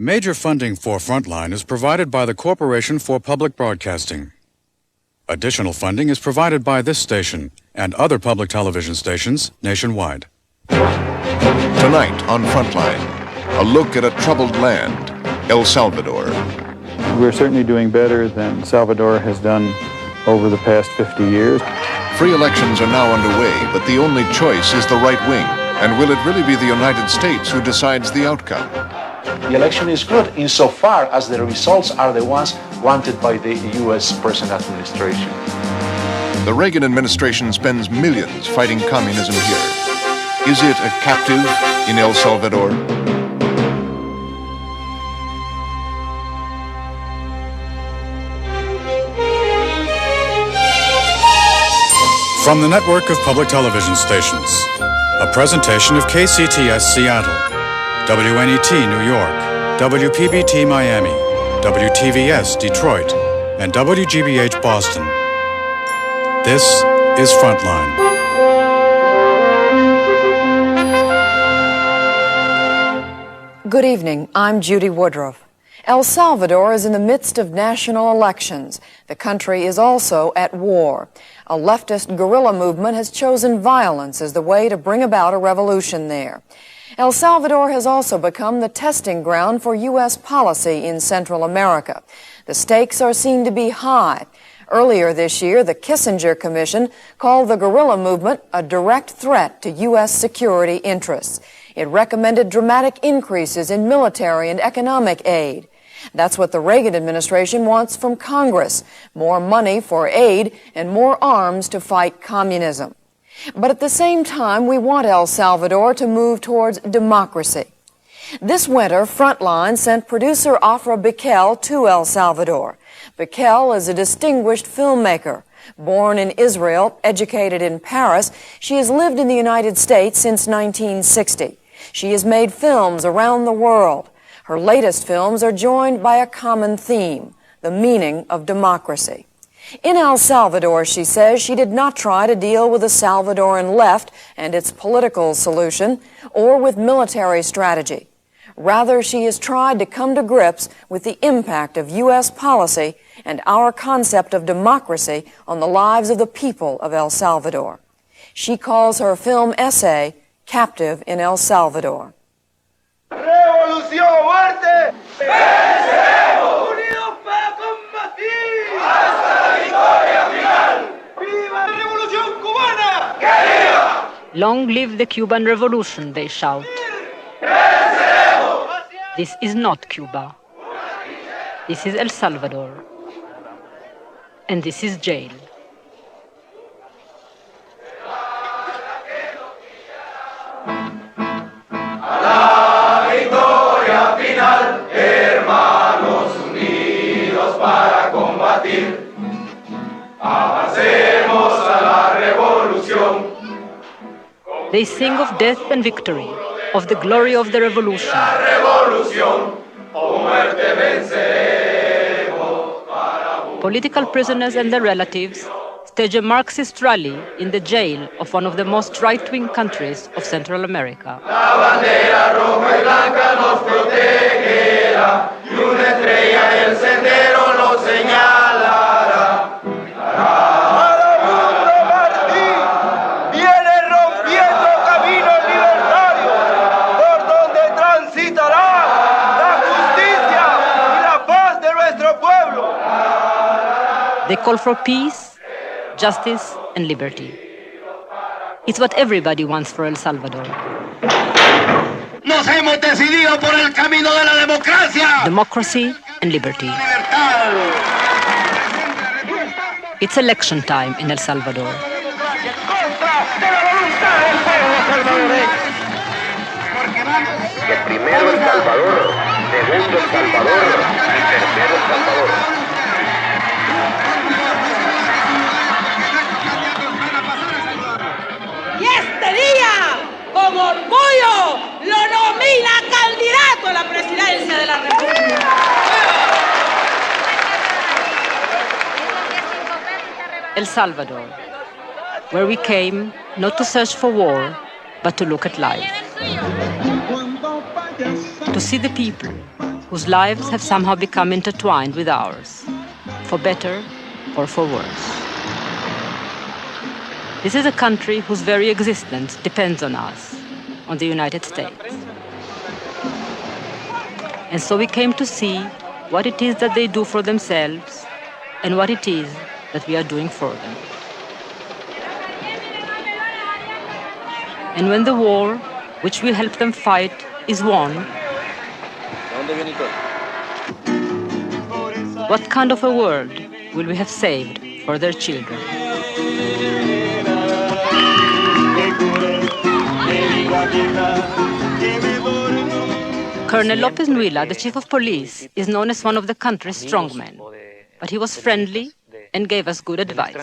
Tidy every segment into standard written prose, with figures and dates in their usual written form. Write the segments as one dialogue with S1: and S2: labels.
S1: Major funding for Frontline is provided by the Corporation for Public Broadcasting. Additional funding is provided by this station and other public television stations nationwide.
S2: Tonight on Frontline, a look at a troubled land, El Salvador.
S3: We're certainly doing better than Salvador has done over the past 50 years.
S2: Free elections are now underway, but the only choice is the right wing. And will it really be the United States who decides the outcome?
S4: The election is good insofar as the results are the ones wanted by the U.S. present administration.
S2: The Reagan administration spends millions fighting communism here. Is it a captive in El Salvador?
S1: From the network of public television stations, a presentation of KCTS Seattle, WNET New York, WPBT Miami, WTVS Detroit, and WGBH Boston. This is Frontline.
S5: Good evening. I'm Judy Woodruff. El Salvador is in the midst of national elections. The country is also at war. A leftist guerrilla movement has chosen violence as the way to bring about a revolution there. El Salvador has also become the testing ground for U.S. policy in Central America. The stakes are seen to be high. Earlier this year, the Kissinger Commission called the guerrilla movement a direct threat to U.S. security interests. It recommended dramatic increases in military and economic aid. That's what the Reagan administration wants from Congress: more money for aid and more arms to fight communism. But at the same time, we want El Salvador to move towards democracy. This winter, Frontline sent producer Ofra Bikel to El Salvador. Bikel is a distinguished filmmaker. Born in Israel, educated in Paris, she has lived in the United States since 1960. She has made films around the world. Her latest films are joined by a common theme: the meaning of democracy. In El Salvador, she says, she did not try to deal with the Salvadoran left and its political solution or with military strategy. Rather, she has tried to come to grips with the impact of U.S. policy and our concept of democracy on the lives of the people of El Salvador. She calls her film essay Captive in El Salvador.
S6: ¡Revolución, muerte! ¡Venceremos! ¡Unidos para combatir! ¡Hasta la victoria final! ¡Viva la Revolución Cubana! ¡Que viva!
S7: Long live the Cuban Revolution, they shout.
S6: ¡Venceremos!
S7: This is not Cuba. This is El Salvador. And this is jail.
S6: Hermanos unidos para combatir, avancemos a la revolución.
S7: They sing of death and victory, of the glory of the revolution.
S6: La revolución, o muerte venceremos para...
S7: Political prisoners and their relatives stage a Marxist rally in the jail of one of the most right-wing countries of Central America.
S6: La bandera roja y blanca nos protegerá, y una estrella en el sendero nos señalará. Viene rompiendo caminos libertarios, por donde transitará la justicia y la paz de nuestro pueblo.
S7: They call for peace, justice, and liberty. It's what everybody wants for El Salvador.
S6: Nos hemos decidido por el camino de la democracia.
S7: Democracy and liberty. It's election time in El Salvador.
S8: Que primero El Salvador, segundo El Salvador y tercero El Salvador.
S9: Y este día, como orgullo, lo nomina candidato a la presidencia de la República.
S7: El Salvador, where we came not to search for war, but to look at life. To see the people, whose lives have somehow become intertwined with ours, for better or for worse. This is a country whose very existence depends on us, on the United States. And so we came to see what it is that they do for themselves and what it is that we are doing for them. And when the war, which we help them fight, is won, what kind of a world will we have saved for their children? Colonel Lopez Nuila, the chief of police, is known as one of the country's strongmen, but he was friendly and gave us good advice.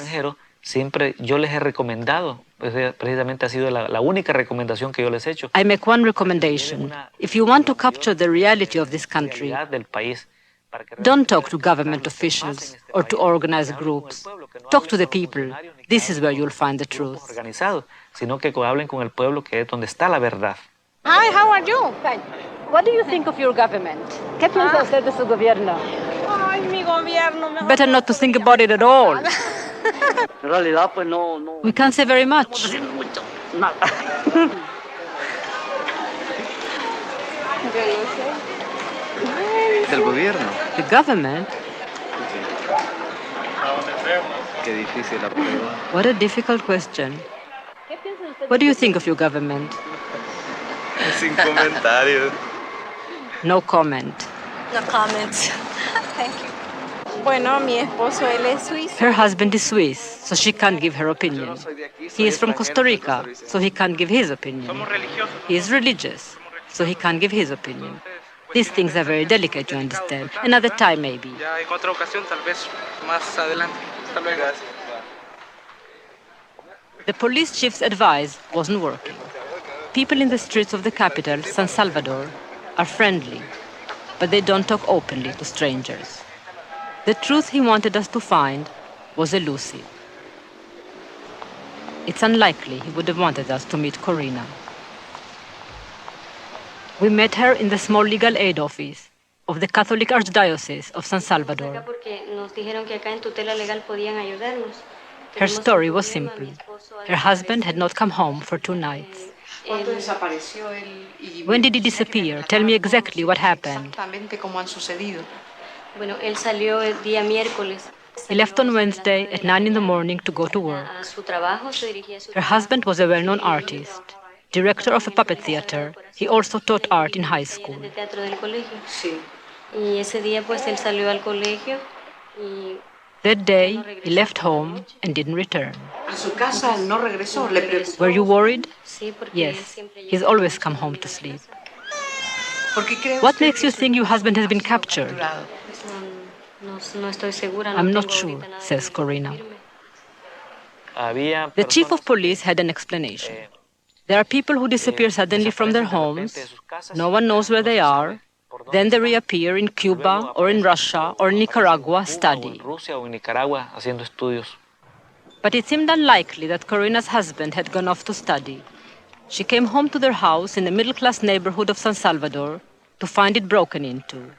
S10: Siempre yo les he recomendado, precisamente ha sido la única recomendación que yo les he hecho.
S7: I make one recommendation. If you want to capture the reality of this country, don't talk to government officials or to organized groups. Talk to the people. This is where you'll find the truth.
S10: Sino que hablen con el pueblo, que es donde está la verdad.
S7: Hi, how are you? Fine. What do you think of your government? ¿Qué piensa usted de su gobierno?
S9: Ay, mi gobierno.
S7: Better not to think about it at all. We can't say very much.
S10: Del gobierno.
S7: The government?
S10: Qué difícil la pregunta.
S7: What a difficult question. What do you think of your government?
S10: Sin comentarios.
S7: No comment.
S11: No comments. Thank you.
S9: Bueno, mi esposo, él es suizo.
S7: Her husband is Swiss, so she can't give her opinion. He is from Costa Rica, so he can't give his opinion. He is religious, so he can't give his opinion. These things are very delicate, you understand. Another time, maybe. The police chief's advice wasn't working. People in the streets of the capital, San Salvador, are friendly, but they don't talk openly to strangers. The truth he wanted us to find was elusive. It's unlikely he would have wanted us to meet Corina. We met her in the small legal aid office of the Catholic Archdiocese of San Salvador. Her story was simple. Her husband had not come home for 2 nights. When did he disappear? Tell me exactly what happened. He left on Wednesday at 9 in the morning to go to work. Her husband was a well-known artist, director of a puppet theater. He also taught art in high school. That day, he left home and didn't return. Were you worried? Yes, he's always come home to sleep. What makes you think your husband has been captured? I'm not sure, says Corina. The chief of police had an explanation. There are people who disappear suddenly from their homes. No one knows where they are. Then they reappear in Cuba or in Russia or Nicaragua studying. But it seemed unlikely that Corina's husband had gone off to study. She came home to their house in the middle-class neighborhood of San Salvador to find it broken into.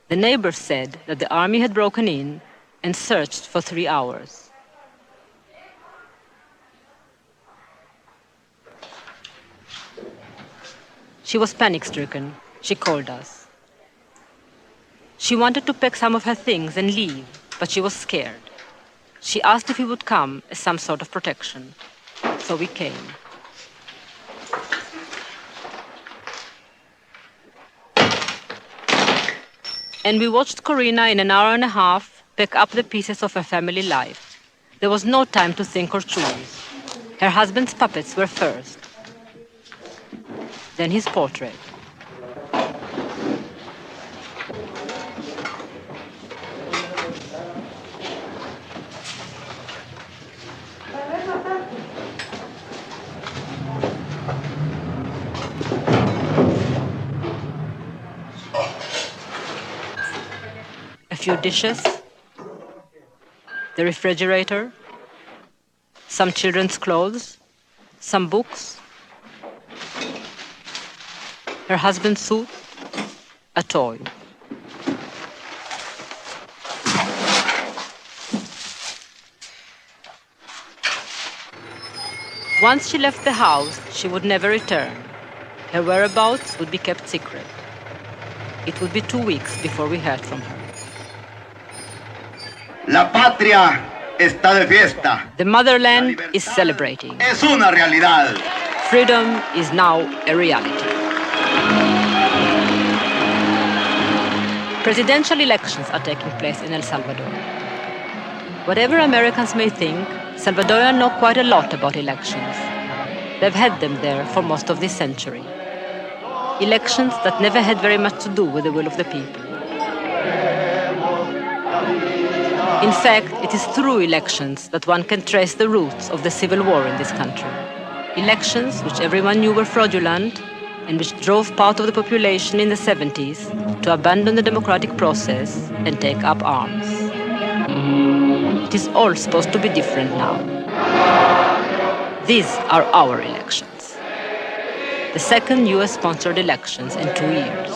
S7: The neighbors said that the army had broken in and searched for 3 hours. She was panic-stricken. She called us. She wanted to pack some of her things and leave, but she was scared. She asked if we would come as some sort of protection. So we came. And we watched Corina in an hour and a half pack up the pieces of her family life. There was no time to think or choose. Her husband's puppets were first. Then his portrait. A few dishes, the refrigerator, some children's clothes, some books, Her husband's suit, a toy. Once she left the house, she would never return. Her whereabouts would be kept secret. It would be 2 weeks before we heard from her.
S12: La patria está de fiesta.
S7: The motherland is celebrating.
S12: Es una realidad.
S7: Freedom is now a reality. Presidential elections are taking place in El Salvador. Whatever Americans may think, Salvadorians know quite a lot about elections. They've had them there for most of this century. Elections that never had very much to do with the will of the people. In fact, it is through elections that one can trace the roots of the civil war in this country. Elections which everyone knew were fraudulent and which drove part of the population in the 70s to abandon the democratic process and take up arms. It is all supposed to be different now. These are our elections. The second US-sponsored elections in 2 years.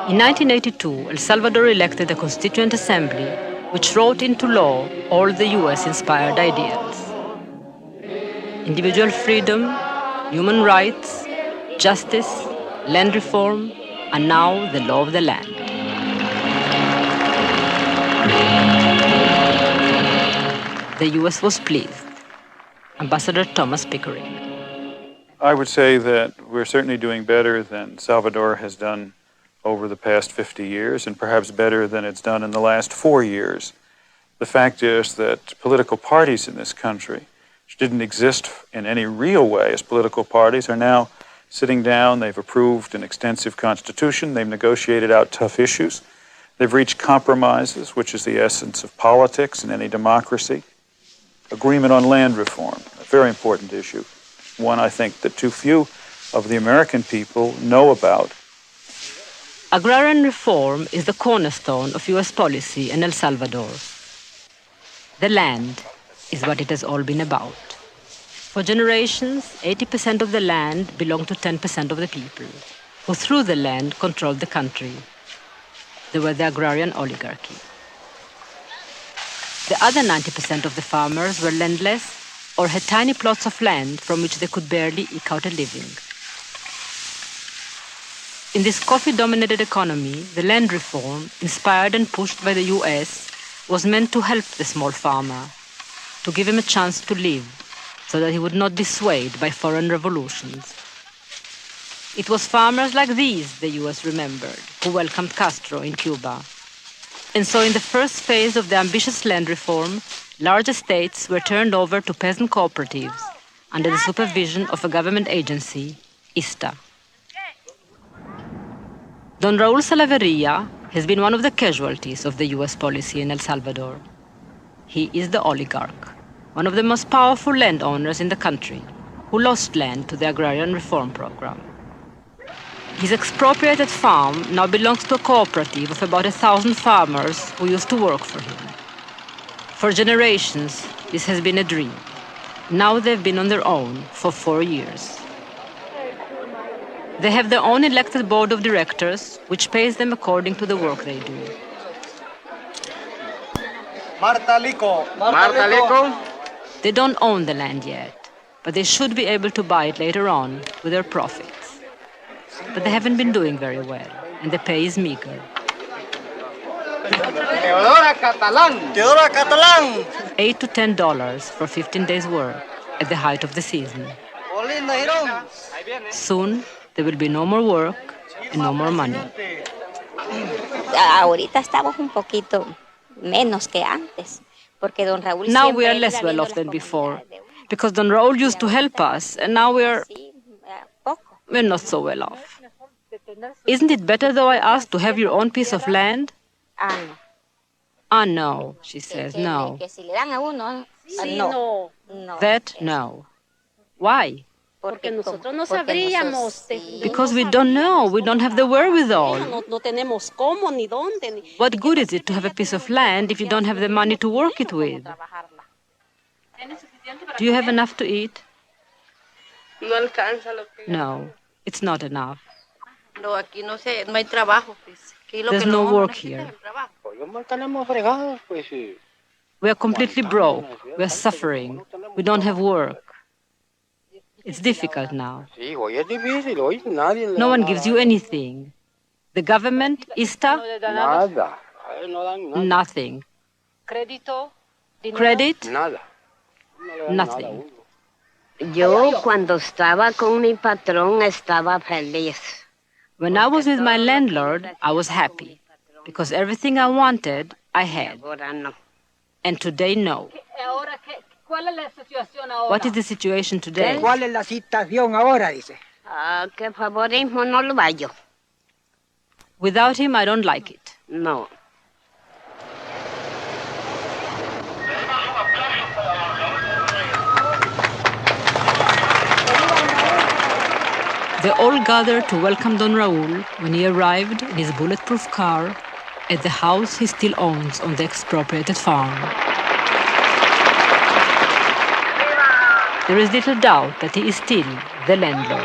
S7: In 1982, El Salvador elected a Constituent Assembly which wrote into law all the US-inspired ideals. Individual freedom, human rights, justice, land reform, and now the law of the land. The US was pleased. Ambassador Thomas Pickering.
S3: I would say that we're certainly doing better than Salvador has done over the past 50 years, and perhaps better than it's done in the last 4 years. The fact is that political parties in this country, which didn't exist in any real way as political parties, are now sitting down. They've approved an extensive constitution. They've negotiated out tough issues. They've reached compromises, which is the essence of politics in any democracy. Agreement on land reform, a very important issue. One I think that too few of the American people know about.
S7: Agrarian reform is the cornerstone of US policy in El Salvador. The land is what it has all been about. For generations, 80% of the land belonged to 10% of the people, who through the land controlled the country. They were the agrarian oligarchy. The other 90% of the farmers were landless or had tiny plots of land from which they could barely eke out a living. In this coffee-dominated economy, the land reform, inspired and pushed by the US, was meant to help the small farmer, to give him a chance to live, so that he would not be swayed by foreign revolutions. It was farmers like these the US remembered, who welcomed Castro in Cuba. And so in the first phase of the ambitious land reform, large estates were turned over to peasant cooperatives under the supervision of a government agency, ISTA. Don Raúl Salaverría has been one of the casualties of the US policy in El Salvador. He is the oligarch, one of the most powerful landowners in the country, who lost land to the agrarian reform program. His expropriated farm now belongs to a cooperative of about 1,000 farmers who used to work for him. For generations, this has been a dream. Now they've been on their own for 4 years. They have their own elected board of directors, which pays them according to the work they do.
S12: Marta Lico.
S7: They don't own the land yet, but they should be able to buy it later on with their profits. But they haven't been doing very well, and the pay is meager.
S12: Teodora Catalán.
S7: $8 to $10 for 15 days' work at the height of the season. Soon, there will be no more work and no more money.
S13: Ahorita estamos un poquito menos que antes, porque Don Raúl.
S7: Now we are less well off than before, because Don Raúl used to help us, and now we're not so well off. Isn't it better, though, I ask, to have your own piece of land? Ah, no, she says, no. That, no. Why? Because we don't know. We don't have the wherewithal. What good is it to have a piece of land if you don't have the money to work it with? Do you have enough to eat? No, it's not enough.
S9: No, aquí no hay trabajo.
S7: There's no work here. We are completely broke. We are suffering. We don't have work. It's difficult now. No one gives you anything. The government, ISTA? Nothing. Credit? Nothing.
S14: Yo cuando estaba con mi patrón estaba feliz.
S7: When I was with my landlord, I was happy because everything I wanted, I had. And today, no. What is the situation today?
S12: ¿Cuál es la situación ahora, dice?
S14: Que favorismo no lo hallo.
S7: Without him, I don't like it.
S14: No.
S7: They all gathered to welcome Don Raúl when he arrived in his bulletproof car at the house he still owns on the expropriated farm. There is little doubt that he is still the landlord.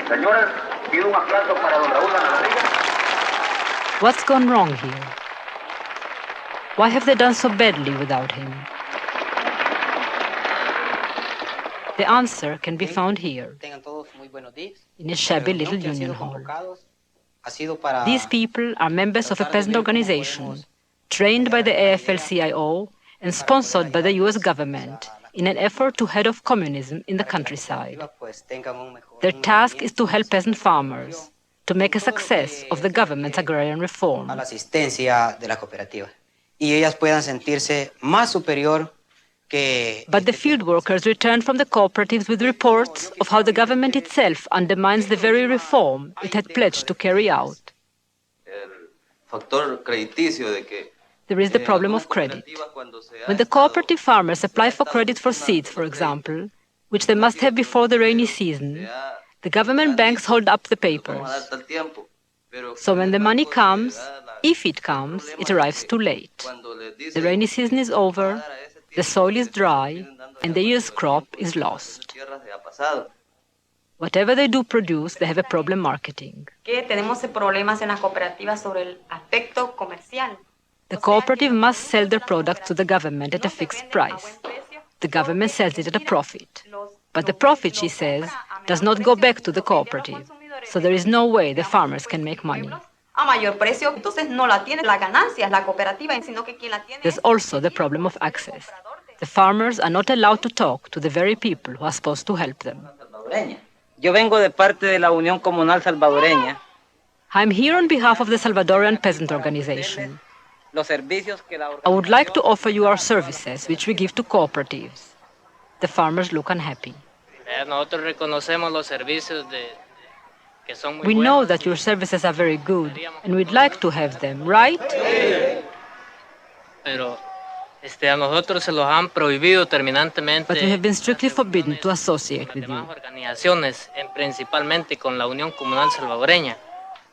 S8: Señoras, pido un aplauso para don Raúl Gazzetta.
S7: What's gone wrong here? Why have they done so badly without him? The answer can be found here, in a shabby little union hall. These people are members of a peasant organization, trained by the AFL-CIO and sponsored by the US government in an effort to head off communism in the countryside. Their task is to help peasant farmers to make a success of the government's agrarian reform.
S15: La asistencia de la cooperativa. Y ellas puedan sentirse más superior que...
S7: But the field workers returned from the cooperatives with reports of how the government itself undermines the very reform it had pledged to carry out. There is the problem of credit. When the cooperative farmers apply for credit for seeds, for example, which they must have before the rainy season, the government banks hold up the papers. So when the money comes, if it comes, it arrives too late. The rainy season is over, the soil is dry, and the year's crop is lost. Whatever they do produce, they have a problem marketing. The cooperative must sell their products to the government at a fixed price. The government sells it at a profit. But the profit, she says, does not go back to the cooperative. So there is no way the farmers can make money. There's also the problem of access. The farmers are not allowed to talk to the very people who are supposed to help them.
S15: Yo vengo de parte de la Unión Comunal Salvadoreña.
S7: I'm here on behalf of the Salvadorian Peasant Organization. I would like to offer you our services, which we give to cooperatives. The farmers look unhappy. We know that your services are very good, and we'd like to have them, right? But we have been strictly forbidden to associate with you.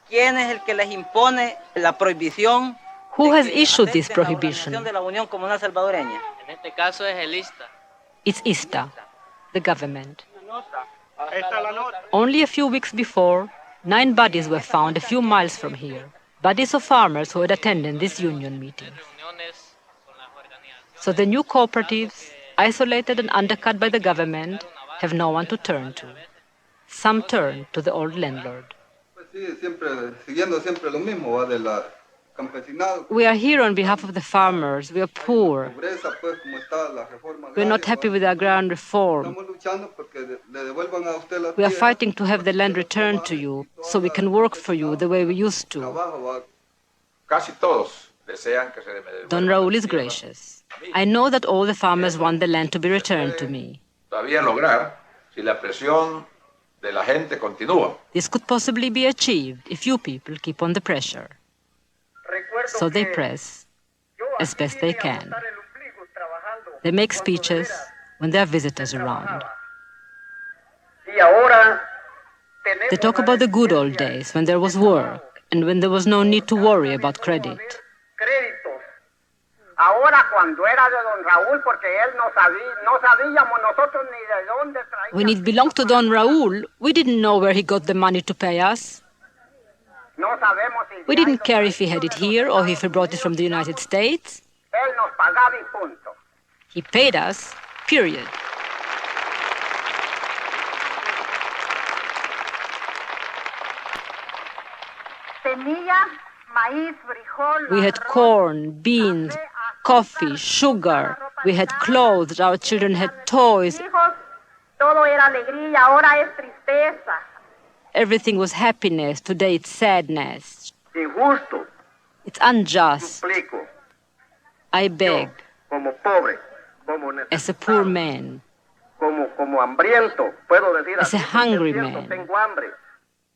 S15: ¿Quién es el que les impone la prohibición?
S7: Who has issued this prohibition? It's ISTA, the government. Only a few weeks before, 9 bodies were found a few miles from here, bodies of farmers who had attended this union meeting. So the new cooperatives, isolated and undercut by the government, have no one to turn to. Some turn to the old landlord. We are here on behalf of the farmers. We are poor. We are not happy with the agrarian reform. We are fighting to have the land returned to you so we can work for you the way we used to. Don Raúl is gracious. I know that all the farmers want the land to be returned to me. This could possibly be achieved if you people keep on the pressure. So they press as best they can. They make speeches when there are visitors around. They talk about the good old days when there was work and when there was no need to worry about credit.
S12: Ahora cuando era de don Raúl, porque él no sabíamos nosotros ni de dónde traía.
S7: When it belonged to Don Raúl, we didn't know where he got the money to pay us.
S12: No sabemos si
S7: We didn't care if he had it here or if he brought it from the United States.
S12: Él nos pagaba y punto.
S7: He paid us, period. We had corn, beans, coffee, sugar. We had clothes. Our children had toys. Everything was happiness. Today it's sadness. It's unjust. I beg, as a poor man, as a hungry man,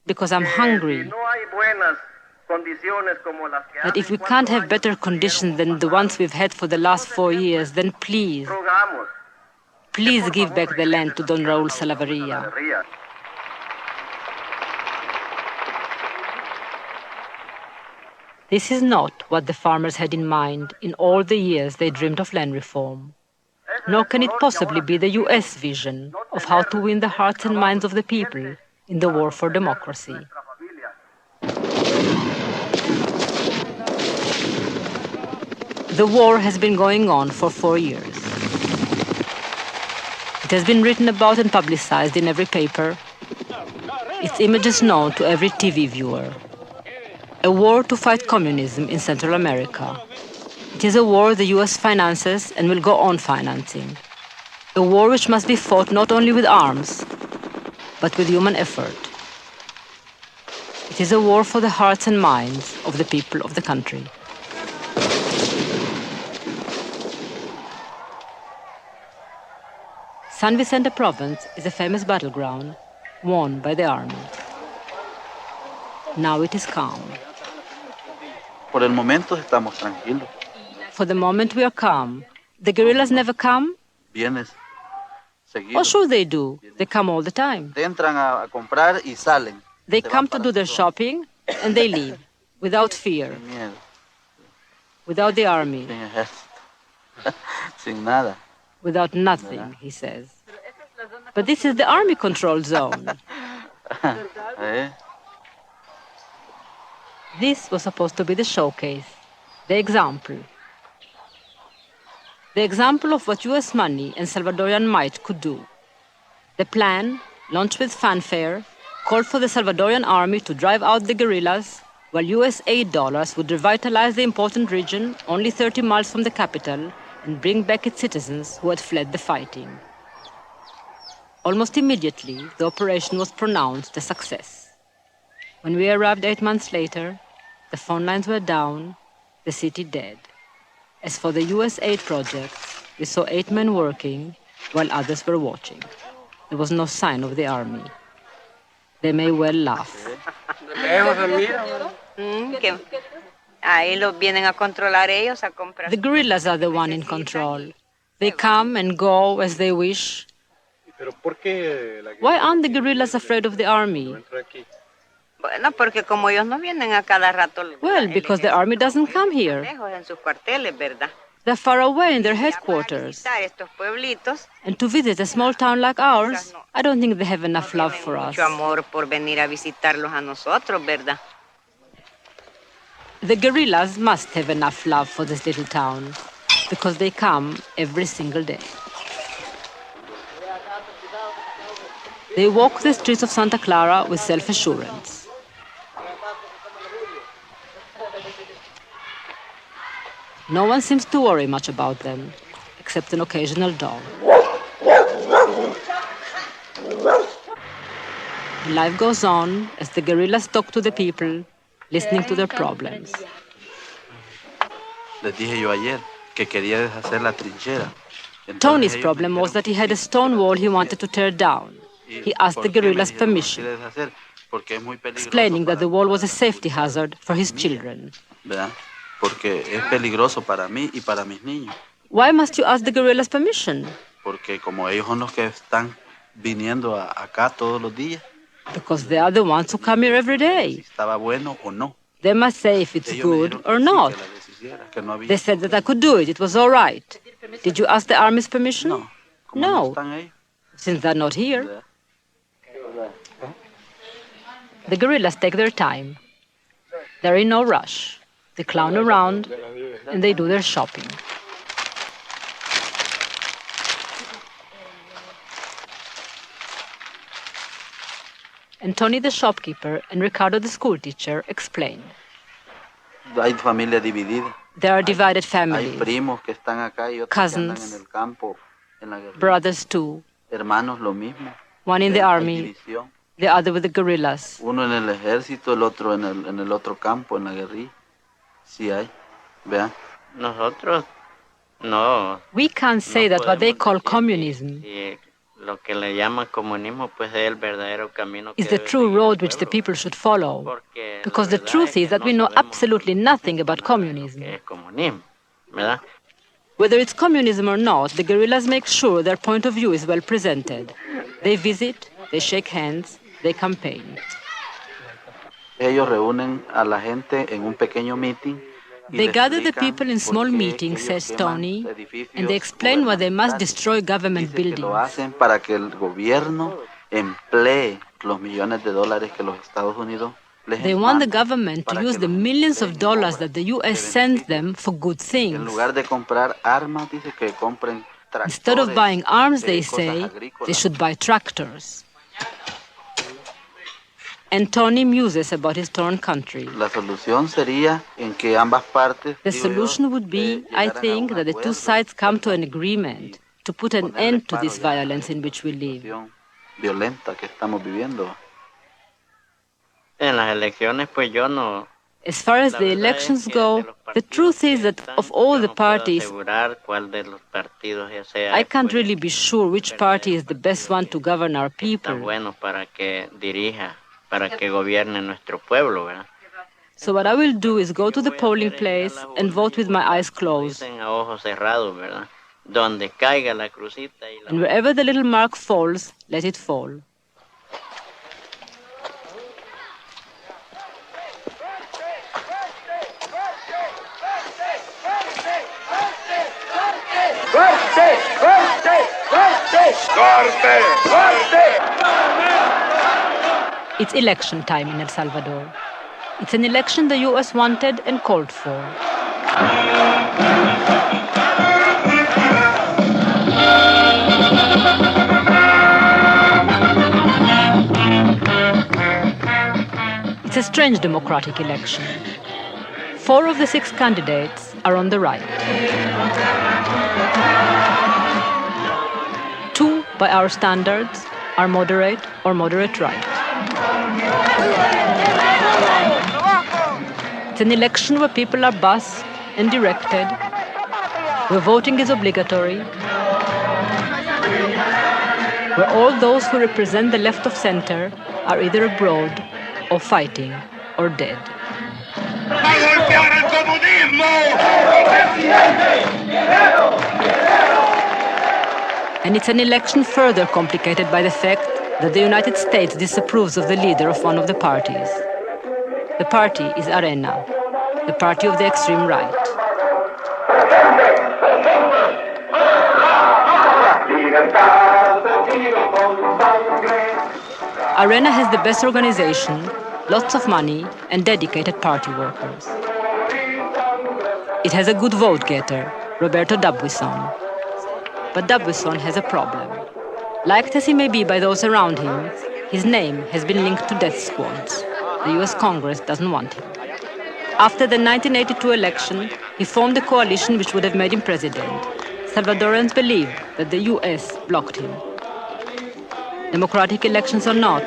S7: because I'm hungry. That if we can't have better conditions than the ones we've had for the last 4 years, then please give back the land to Don Raúl Salaverría. This is not what the farmers had in mind in all the years they dreamed of land reform. Nor can it possibly be the US vision of how to win the hearts and minds of the people in the war for democracy. The war has been going on for 4 years. It has been written about and publicized in every paper. Its image is known to every TV viewer. A war to fight communism in Central America. It is a war the US finances and will go on financing. A war which must be fought not only with arms, but with human effort. It is a war for the hearts and minds of the people of the country. San Vicente province is a famous battleground won by the army. Now it is calm.
S16: Por el momento estamos tranquilos.
S7: For the moment we are calm. The guerrillas never come?
S16: Vienes seguido.
S7: Oh, sure they do. They come all the time.
S16: Entran a comprar y salen.
S7: They come to do their shopping and they leave without fear.
S16: Sin miedo.
S7: Without the army.
S16: Sin ejército. Sin nada.
S7: Without nothing, he says. But this is the army-controlled zone. This was supposed to be the showcase, the example. The example of what US money and Salvadorian might could do. The plan, launched with fanfare, called for the Salvadorian army to drive out the guerrillas, while US aid dollars would revitalize the important region only 30 miles from the capital and bring back its citizens who had fled the fighting. Almost immediately, the operation was pronounced a success. When we arrived 8 months later, the phone lines were down, the city dead. As for the US aid projects, we saw 8 men working while others were watching. There was no sign of the army. They may well laugh. The guerrillas are the one in control. They come and go as they wish. Why aren't the guerrillas afraid of the army? Well, because the army doesn't come here. They're far away in their headquarters. And to visit a small town like ours, I don't think they have enough love for us. The guerrillas must have enough love for this little town, because they come every single day. They walk the streets of Santa Clara with self-assurance. No one seems to worry much about them, except an occasional dog. Life goes on as the guerrillas talk to the people, listening to their problems.
S16: Les dije yo ayer que quería deshacer la trinchera.
S7: Tony's problem was that he had a stone wall he wanted to tear down. He asked the guerrillas permission, explaining that the wall was a safety hazard for his children.
S16: Porque es peligroso para mí y para mis niños.
S7: Why must you ask the guerrillas permission?
S16: Porque como ellos son los que están viniendo acá todos los días.
S7: Because they are the ones who come here every day.
S16: Estaba bueno o no.
S7: They must say if it's good or not.
S16: hiciera, que no había.
S7: They said that I could do it. It was all right. Did you ask the army's permission?
S16: No.
S7: No,
S16: están ellos?
S7: since they're not here. The guerrillas take their time. They're in no rush. They clown around and they do their shopping. And Tony the shopkeeper and Ricardo the schoolteacher explain.
S16: Hay familia dividida.
S7: There are divided
S16: Hay
S7: families,
S16: primos que están acá y otros
S7: cousins,
S16: que andan en el campo, en la guerrilla.
S7: brothers too,
S16: Hermanos lo mismo.
S7: one in the
S16: Hay
S7: army,
S16: división.
S7: the other with the guerrillas.
S16: Uno en el ejército, el otro en el otro campo, en la guerrilla. Sí hay. Vean.
S17: Nosotros no.
S7: We can't say that what they call communism
S17: Y lo que le llaman comunismo pues es el verdadero camino que
S7: is the
S17: debe
S7: true
S17: seguir
S7: road
S17: el
S7: which the
S17: pueblo,
S7: people should follow.
S17: porque
S7: Because
S17: la
S7: the
S17: verdad
S7: truth
S17: es que
S7: is that
S17: no
S7: we know
S17: sabemos
S7: absolutely nothing about communism.
S17: qué es comunismo, ¿verdad?
S7: Whether it's communism or not, the guerrillas make sure their point of view is well presented. They visit, they shake hands, they campaign.
S16: Ellos reúnen a la gente en un pequeño meeting.
S7: They gather the people in small meetings, says Tony, and they explain why they must destroy government
S16: Lo
S7: buildings.
S16: hacen para que el gobierno emplee los millones de dólares que los Estados Unidos les
S7: They want the
S16: mandan
S7: government to use the millions of dollars that the U.S. sends them for good
S16: En
S7: things.
S16: lugar de comprar armas, dice que compren tractores.
S7: Instead of buying arms, they
S16: cosas
S7: say,
S16: agrícolas.
S7: they should buy tractors. And Tony muses about his torn country.
S16: La solución sería en que ambas partes.
S7: The
S16: digo yo,
S7: solution would be, I
S16: llegaran a
S7: think,
S16: un
S7: that the two
S16: acuerdo,
S7: sides come to an agreement to put an end to this violence in which we live.
S16: violenta que estamos viviendo.
S17: En las elecciones pues yo no.
S7: As far as the elections go, the truth is that of all the parties,
S17: Asegurar cuál de los partidos ya sea
S7: I can't really be sure which party is the best one to govern our
S17: está
S7: people.
S17: bueno para que dirija, para que gobierne nuestro pueblo, ¿verdad?
S7: So what I will do is go to the polling place and vote with my eyes closed.
S17: Dicen a ojos cerrados, ¿verdad? Donde caiga la crucita y la...
S7: And wherever the little mark falls, let it fall.
S6: ¡Corte! ¡Corte! ¡Corte! ¡Corte! ¡Corte!
S7: It's election time in El Salvador. It's an election the U.S. wanted and called for. It's a strange democratic election. 4 of the 6 candidates are on the right. 2, by our standards, are moderate or moderate right. It's an election where people are bussed and directed, where voting is obligatory, where all those who represent the left of center are either abroad or fighting or dead. And it's an election further complicated by the fact that the United States disapproves of the leader of one of the parties. The party is Arena, the party of the extreme right. Arena has the best organization, lots of money, and dedicated party workers. It has a good vote-getter, Roberto Dubuisson. But Dubuisson has a problem. Liked as he may be by those around him, his name has been linked to death squads. The US Congress doesn't want him. After the 1982 election, he formed a coalition which would have made him president. Salvadorans believe that the US blocked him. Democratic elections or not,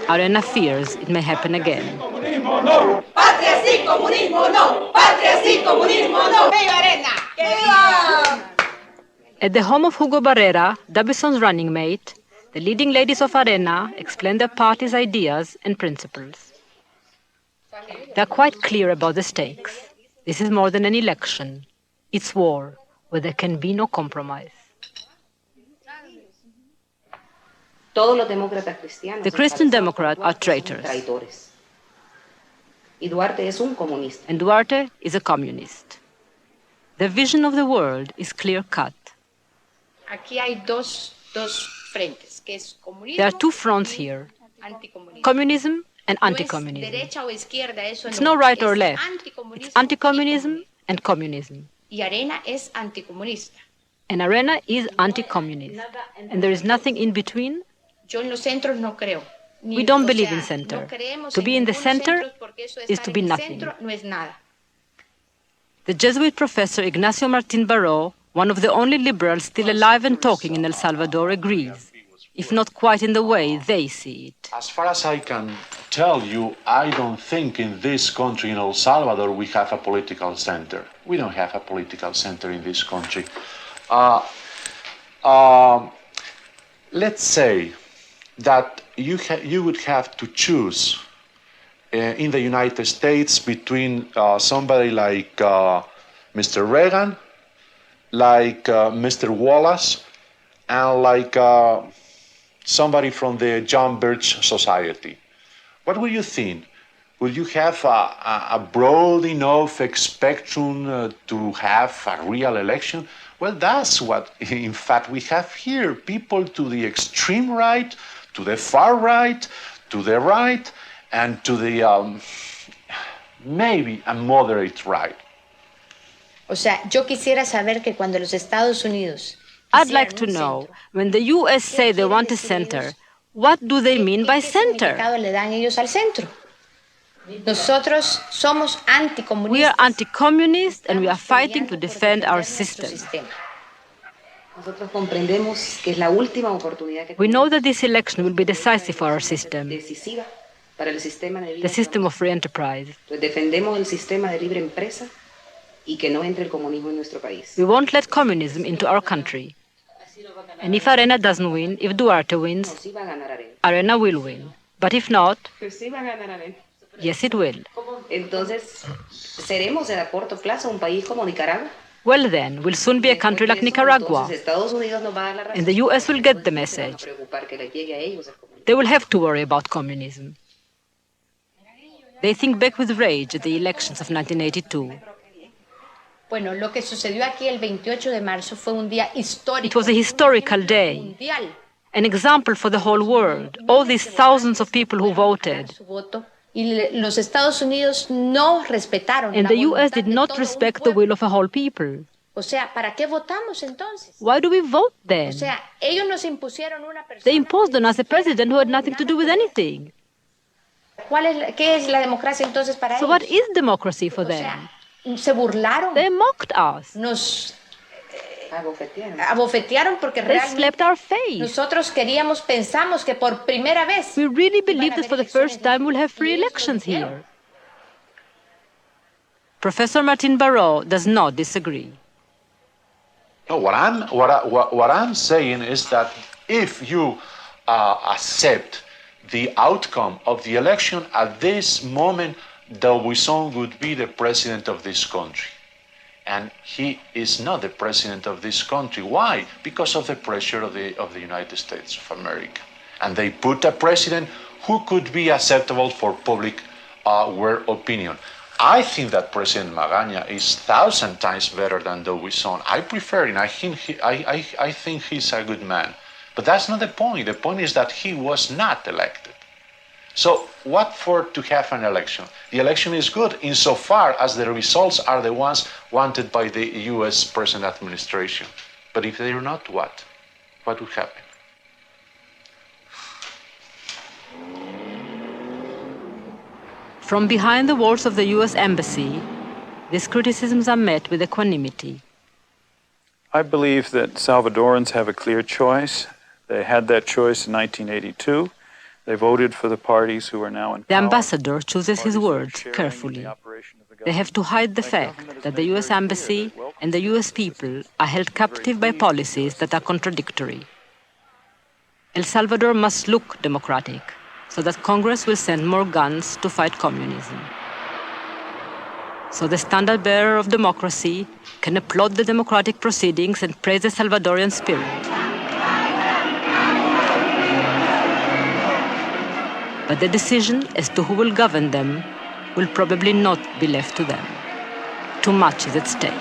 S7: Arena fears it may happen again.
S9: Patria sí, comunismo no. Patria sí, comunismo no. ¡Viva Arena! ¡Viva!
S7: At the home of Hugo Barrera, Dubuisson's running mate, the leading ladies of Arena explain their party's ideas and principles. They are quite clear about the stakes. This is more than an election. It's war, where there can be no compromise. The Christian Democrats are traitors. And Duarte is a communist. The vision of the world is clear-cut.
S18: Aquí hay dos frentes, que es comunismo.
S7: There are two fronts here, communism and anti-communism. It's no right or left. It's anti-communism and communism.
S18: Y Arena es anticomunista.
S7: And Arena is anti-communist. And there is nothing in between.
S18: Yo en los centros no creo.
S7: We don't believe in center. To be in the center is to be nothing.
S18: No es nada.
S7: The Jesuit professor Ignacio Martín Baró, one of the only liberals still alive and talking in El Salvador, agrees, if not quite in the way they see it.
S4: As far as I can tell you, I don't think in this country, in El Salvador, we have a political center. We don't have a political center in this country. Let's say that you would have to choose in the United States between somebody like Mr. Reagan, like Mr. Wallace, and like somebody from the John Birch Society. What would you think? Would you have a broad enough spectrum to have a real election? Well, that's what, in fact, we have here. People to the extreme right, to the far right, to the right, and to the maybe a moderate right.
S18: O sea, yo quisiera saber que cuando los Estados Unidos
S7: I'd like to know, when the U.S. say they want a center, what do they mean by center?
S18: le dan ellos al centro? Nosotros somos anticomunistas.
S7: We are anti-communist and we are fighting to defend our system. We know that this election will be decisive for our system, the system of free enterprise. We won't let communism into our country. And if Arena doesn't win, if Duarte wins, Arena will win. But if not, yes, it will. Well then, we'll soon be a country like Nicaragua. And the US will get the message. They will have to worry about communism. They think back with rage at the elections of 1982.
S18: Bueno, lo que sucedió aquí el 28 de marzo fue un día histórico.
S7: It was a historical day, an example for the whole world. All these thousands of people who voted.
S18: Y los Estados Unidos no respetaron
S7: and the US did not respect the will of a whole people.
S18: O sea, ¿para qué votamos entonces?
S7: Why do we vote then?
S18: O sea, ellos nos impusieron una persona.
S7: They imposed on us a president who had nothing to do with anything.
S18: ¿Qué es la democracia entonces para ellos?
S7: So what is democracy for them?
S18: Se burlaron.
S7: They mocked us.
S18: Nos abofetearon porque
S7: realmente
S18: nosotros pensamos que por primera vez
S7: we really believe that for the first time we'll have free elections here. Professor Martín Baró does not disagree.
S4: No, what I'm saying is that if you accept the outcome of the election at this moment, Delbuisson would be the president of this country. And he is not the president of this country. Why? Because of the pressure of the United States of America. And they put a president who could be acceptable for public world opinion. I think that President Magaña is 1,000 times better than Delbuisson. I prefer him. I think he's a good man. But that's not the point. The point is that he was not elected. So what for to have an election? The election is good insofar as the results are the ones wanted by the US present administration. But if they're not, what? What would happen?
S7: From behind the walls of the US Embassy, these criticisms are met with equanimity.
S3: I believe that Salvadorans have a clear choice. They had that choice in 1982. They voted for the parties who are now in power.
S7: The ambassador chooses his words carefully. They have to hide the fact that the US Embassy and the US people are held captive by policies that are contradictory. El Salvador must look democratic, so that Congress will send more guns to fight communism. So the standard bearer of democracy can applaud the democratic proceedings and praise the Salvadorian spirit. But the decision as to who will govern them will probably not be left to them. Too much is at stake.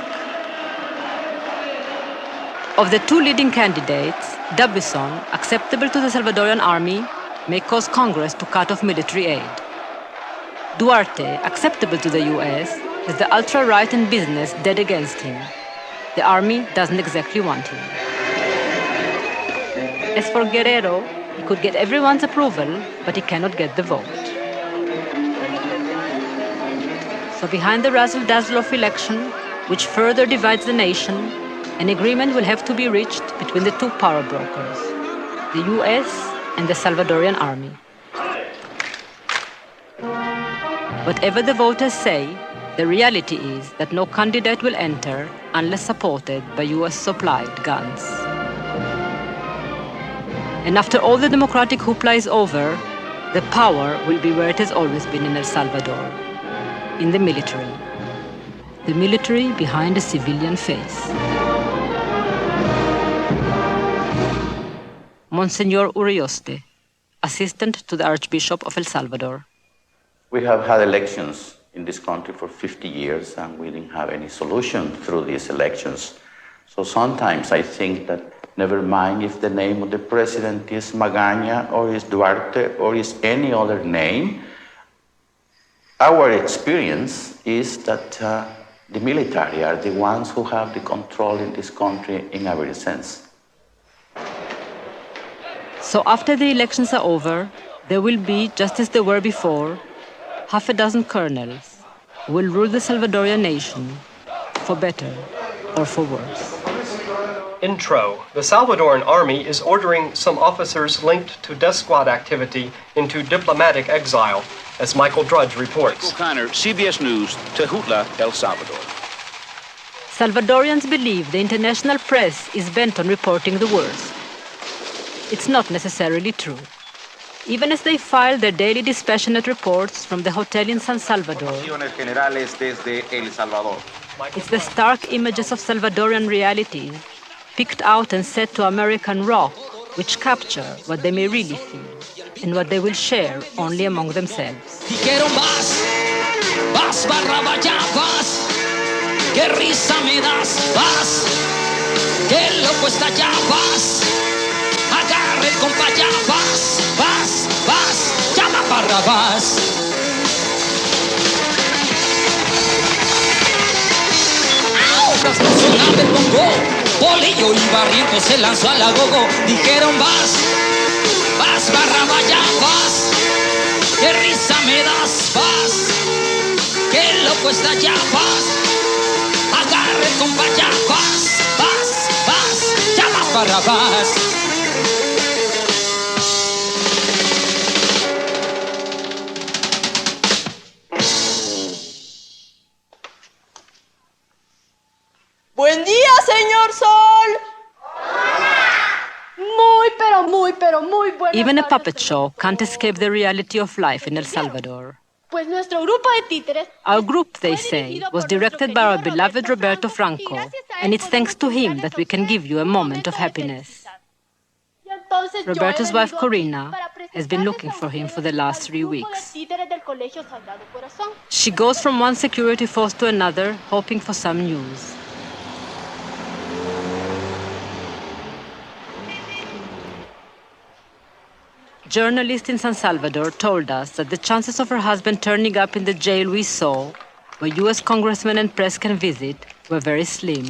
S7: Of the two leading candidates, Dubuisson, acceptable to the Salvadorian army, may cause Congress to cut off military aid. Duarte, acceptable to the US, has the ultra-right and business dead against him. The army doesn't exactly want him. As for Guerrero, he could get everyone's approval, but he cannot get the vote. So behind the razzle-dazzle of election, which further divides the nation, an agreement will have to be reached between the two power brokers, the US and the Salvadorian army. Whatever the voters say, the reality is that no candidate will enter unless supported by US-supplied guns. And after all the democratic hoopla is over, the power will be where it has always been in El Salvador, in the military. The military behind a civilian face. Monsignor Urioste, assistant to the Archbishop of El Salvador.
S19: We have had elections in this country for 50 years and we didn't have any solution through these elections. So sometimes I think that never mind if the name of the president is Magaña or is Duarte or is any other name, our experience is that the military are the ones who have the control in this country in every sense.
S7: So after the elections are over, there will be, just as there were before, half a dozen colonels who will rule the Salvadorian nation, for better or for worse.
S20: Intro. The Salvadoran army is ordering some officers linked to death squad activity into diplomatic exile, as Michael Drudge reports.
S21: O'Connor, CBS News, Tejutla, El Salvador.
S7: Salvadorians believe the international press is bent on reporting the worst. It's not necessarily true. Even as they file their daily dispassionate reports from the hotel in San Salvador, it's the stark images of Salvadorian realities, picked out and set to American rock, which capture what they may really feel and what they will share only among themselves.
S22: Dijeron vas barra ya vas, qué risa me das, vas, qué loco está ya vas, agarre el compa ya vas, llama barra vas. Sonaba el bongo, Bolillo y Barrientos se lanzó a la gogo. Dijeron vas barra vaya vas, qué risa me das, vas, qué loco está ya vas, agarre con vaya vas, llama barra vas.
S9: Buen día, señor Sol. Muy buenas
S7: Even a
S9: tardes,
S7: puppet show can't escape the reality of life in El Salvador.
S9: Pues nuestro grupo de títeres.
S7: Our group, they say, was directed by our beloved Roberto Franco, and it's thanks to him that we can give you a moment of happiness. Roberto's wife, Corina, has been looking for him for the last 3 weeks. She goes from one security force to another, hoping for some news. Journalists in San Salvador told us that the chances of her husband turning up in the jail we saw, where US congressmen and press can visit, were very slim.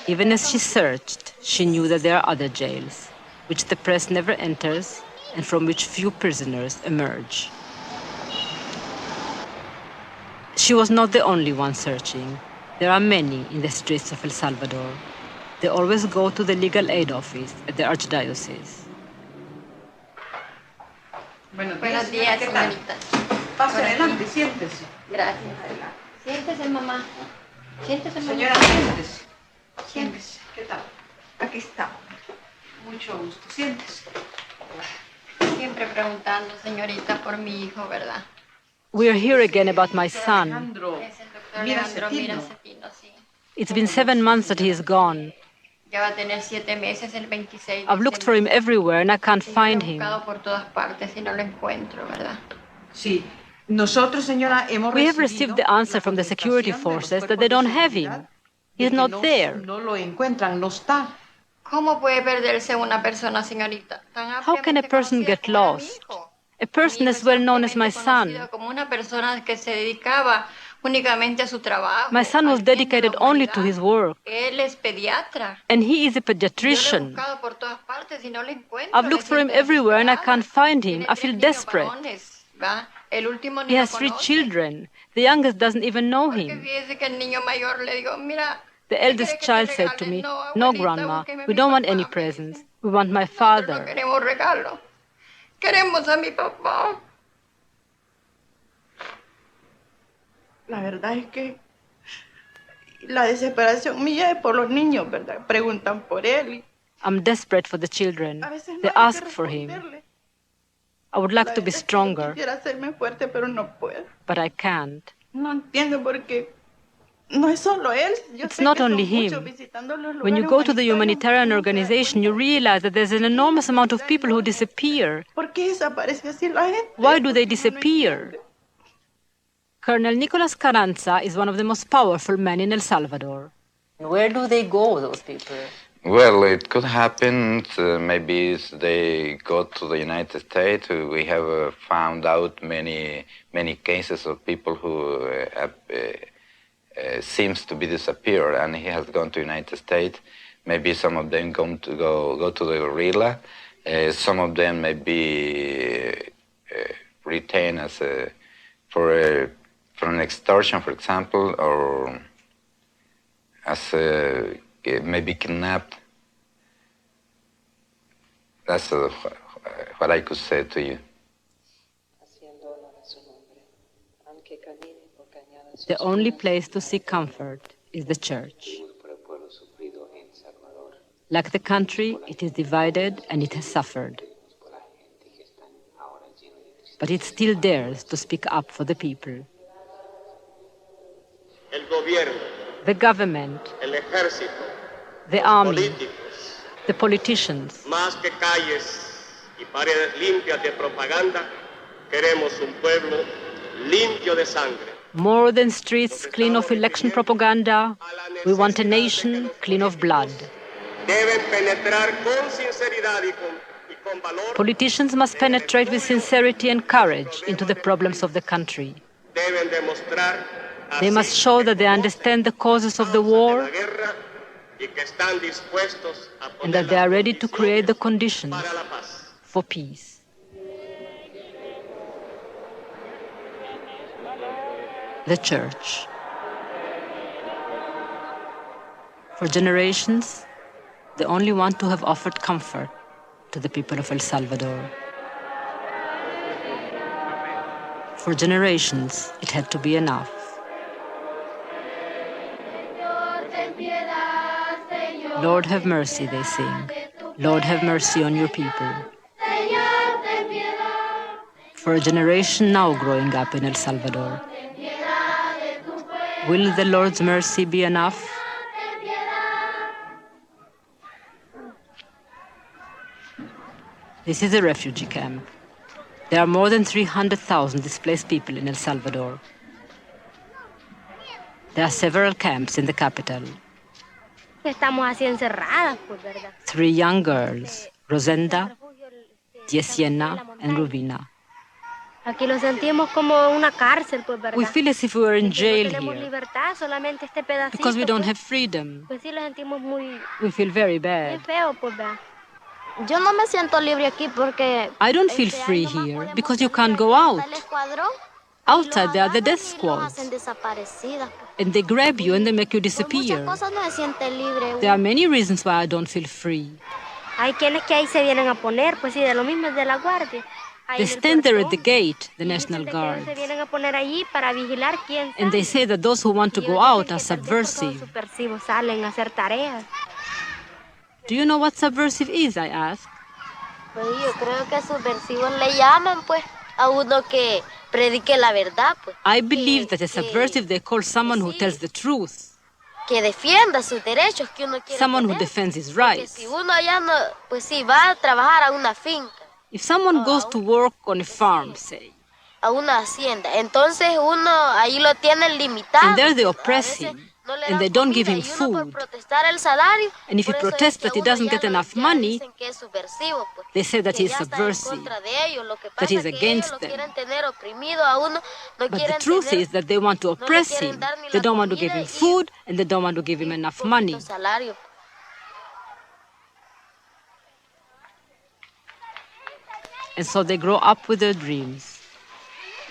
S7: Even as she searched, she knew that there are other jails, which the press never enters and from which few prisoners emerge. She was not the only one searching. There are many in the streets of El Salvador. They always go to the legal aid office at the archdiocese.
S23: Buenos días, señorita.
S24: Pase adelante, siéntese.
S23: Gracias. Siéntese, mamá. Siéntese, mamá.
S24: Señora, siéntese. Siéntese. ¿Qué tal? Aquí estamos. Mucho gusto. Siéntese.
S23: Siempre preguntando, señorita, por mi hijo, ¿verdad?
S7: We are here again about my son.
S23: Es el doctor Alejandro Mirasetino, sí.
S7: It's been 7 months that he is gone.
S23: Ya va a tener 7 meses el 26 de
S7: I've looked for him everywhere and I can't find him.
S23: por todas partes y no lo encuentro, ¿verdad?
S24: Sí. Nosotros, señora, hemos
S7: We have received the answer from the security forces that they don't have him. He's
S24: de que
S7: not there.
S24: no lo encuentran, no está.
S23: ¿Cómo puede perderse una persona, señorita?
S7: How can a person get lost? A person as well known as my son.
S23: Como una persona que se dedicaba únicamente a su trabajo.
S7: My son was dedicated only to his work.
S23: Él es pediatra.
S7: And he is a
S23: Yo lo he
S7: pediatrician.
S23: buscado por todas partes y no lo encuentro.
S7: I've looked for him everywhere and I can't find him. I feel desperate.
S23: ¿Va? El último
S7: He has 3 children. The youngest doesn't even know him.
S23: Fíjese que el niño mayor le digo, mira,
S7: The eldest child said to me, "No, Grandma, we don't want any presents. We want my father."
S23: queremos regalo. Queremos a mi papá.
S24: La verdad es que la desesperación mía es por los niños, ¿verdad? Preguntan por él.
S7: I'm desperate for the children. They ask for him. I would like to be stronger,
S24: Quisiera hacerme fuerte, pero no puedo.
S7: but I can't.
S24: No entiendo por qué. No es solo él.
S7: It's not only him. When you go to the humanitarian organization, you realize that there's an enormous amount of people who disappear.
S24: ¿Por qué desaparece así la gente?
S7: Why do they disappear? Colonel Nicolas Carranza is one of the most powerful men in El Salvador.
S1: Where do they go, those people?
S2: Well, it could happen. Maybe they go to the United States. We have found out many cases of people who seems to be disappeared, and he has gone to United States. Maybe some of them go to the guerrilla. Some of them may be retained as for an extortion, for example, or as maybe kidnapped. That's what I could say to you.
S7: The only place to seek comfort is the church. Like the country, it is divided and it has suffered. But it still dares to speak up for the people.
S5: El gobierno,
S7: The government,
S5: el ejército,
S7: the
S5: los
S7: army,
S5: políticos,
S7: the politicians.
S5: más que calles y paredes limpias de propaganda, queremos un pueblo limpio de sangre.
S7: More than streets clean of election propaganda, we want a nation clean of blood.
S5: Deben penetrar con sinceridad y con valor.
S7: Politicians must penetrate with sincerity and courage into the problems of the country.
S5: Deben demostrar
S7: They must show that they understand the causes of the war
S5: la guerra y que están dispuestos a
S7: and
S5: poner
S7: that they
S5: las
S7: are ready to create the
S5: conditions
S7: conditions
S5: para la paz.
S7: for peace. The church. For generations, the only one to have offered comfort to the people of El Salvador. For generations, it had to be enough. Lord have mercy, they sing. Lord have mercy on your people. For a generation now growing up in El Salvador, will the Lord's mercy be enough? This is a refugee camp. There are more than 300,000 displaced people in El Salvador. There are several camps in the capital.
S10: Estamos así encerradas, pues, ¿verdad?
S7: 3 young girls, Rosenda, Yesiena, and Rubina.
S10: Aquí lo sentimos como una cárcel, pues, ¿verdad?
S7: We feel as if we were in jail
S10: No tenemos
S7: here
S10: libertad, solamente este pedacito.
S7: because we don't
S10: pues.
S7: have freedom.
S10: Pues sí, lo sentimos muy,
S7: We feel very
S10: muy
S7: bad.
S10: feo, pues, ¿verdad?
S11: Yo no me siento libre aquí porque
S7: I don't feel free here because you can't go out.
S11: el escuadrón
S7: Outside there are the death
S11: nos
S7: squads,
S11: hacen desaparecidas. Pues.
S7: and they grab you and they make you
S11: Por muchas
S7: disappear.
S11: cosas no se siente libre.
S7: There are many reasons why I don't feel free.
S10: Hay quienes que ahí se vienen a poner, pues sí, de lo mismo de la guardia. Ahí
S7: They
S10: en el
S7: stand there at the
S10: portón.
S7: gate, the National
S10: Se
S7: Guard,
S10: vienen a poner allí para vigilar quién
S7: and they say that those who want to go out are subversive.
S10: subversivos salen a hacer tareas.
S7: Do you know what subversive is, I ask?
S11: Pues yo creo que subversivos le llaman, pues, a uno que predique la verdad, pues.
S7: I believe that a subversive they call someone who tells the truth,
S11: Que defienda sus derechos que uno quiere
S7: someone who
S11: tener.
S7: defends his
S11: Porque
S7: rights.
S11: si uno ya no, pues sí, va a trabajar a una finca,
S7: If someone goes to work on a farm, say,
S11: a una hacienda, entonces uno ahí lo tienen limitado.
S7: and there they oppress him, and they don't give him food, and if he protests that he doesn't get enough money, they say that he's subversive, that he's against them. But the truth is that they want to oppress him. They don't want to give him food, and they don't want to give him enough money. And so they grow up with their dreams,